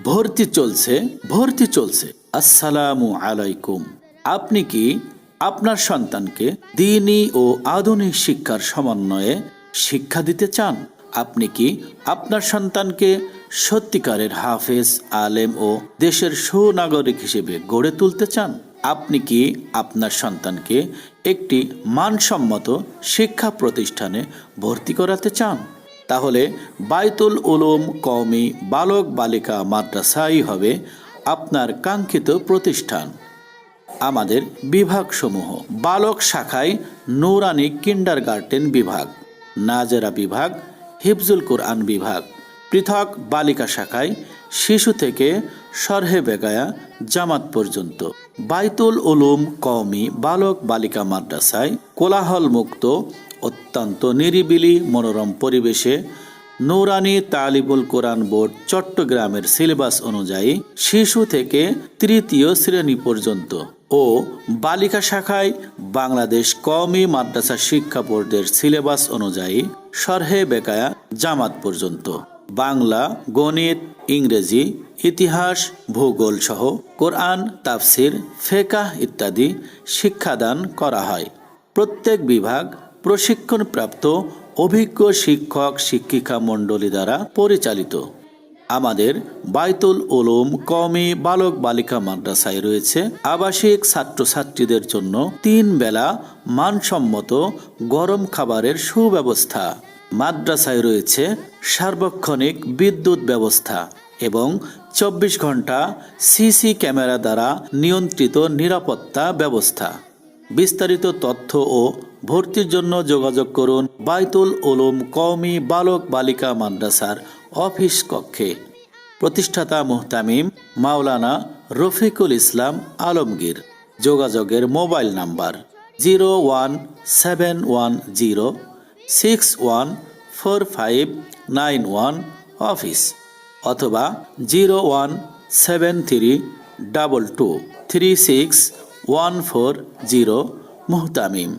ভর্তি চলছে। আসসালামু আলাইকুম। আপনি কি আপনার সন্তানকে দ্বীনি ও আধুনিক শিক্ষার সমন্বয়ে শিক্ষা দিতে চান? আপনি কি আপনার সন্তানকে সত্যিকারের হাফেজ, আলেম ও দেশের সুনাগরিক হিসেবে গড়ে তুলতে চান? আপনি কি আপনার সন্তানকে একটি মানসম্মত শিক্ষা প্রতিষ্ঠানে ভর্তি করাতে চান? তাহলে বায়তুল উলুম কওমি বালক বালিকা মাদ্রাসাই হবে আপনার কাঙ্ক্ষিত প্রতিষ্ঠান। আমাদের বিভাগসমূহ: বালক শাখায় নূরানী কিন্ডারগার্টেন বিভাগ, নাজেরা বিভাগ, হিফজুল কোরআন বিভাগ। পৃথক বালিকা শাখায় শিশু থেকে শরহে বেগায়া জামাত পর্যন্ত। বায়তুল উলুম কওমি বালক বালিকা মাদ্রাসায় কোলাহল মুক্ত অত্যন্ত নিরিবিলি মনোরম পরিবেশে নূরানী তালিবুল কোরআন বোর্ড চট্টগ্রামের সিলেবাস অনুযায়ী শিশু থেকে তৃতীয় শ্রেণী পর্যন্ত ও বালিকা শাখায় বাংলাদেশ কওমি মাদ্রাসা শিক্ষা বোর্ডের সিলেবাস অনুযায়ী শরহে বেকায়া জামাত পর্যন্ত বাংলা, গণিত, ইংরেজি, ইতিহাস, ভূগোল সহ কোরআন, তাফসির, ফিকহ ইত্যাদি শিক্ষাদান করা হয়। প্রত্যেক বিভাগ প্রশিক্ষণপ্রাপ্ত অভিজ্ঞ শিক্ষক শিক্ষিকা মণ্ডলী দ্বারা পরিচালিত। আমাদের বায়তুল উলুম কওমি বালক বালিকা মাদ্রাসায় রয়েছে আবাসিক ছাত্রছাত্রীদের জন্য 3 বেলা মানসম্মত গরম খাবারের সুব্যবস্থা। মাদ্রাসায় রয়েছে সার্বক্ষণিক বিদ্যুৎ ব্যবস্থা এবং 24 ঘন্টা সিসি ক্যামেরা দ্বারা নিয়ন্ত্রিত নিরাপত্তা ব্যবস্থা। বিস্তারিত তথ্য ও ভর্তির জন্য যোগাযোগ করুন বায়তুল উলুম কওমি বালক বালিকা মাদ্রাসার অফিস কক্ষে। প্রতিষ্ঠাতা মুহতামিম মাওলানা রফিকুল ইসলাম আলমগীর। যোগাযোগের মোবাইল নাম্বার 01711614591 অফিস অথবা 01732236140 মুহতামিম।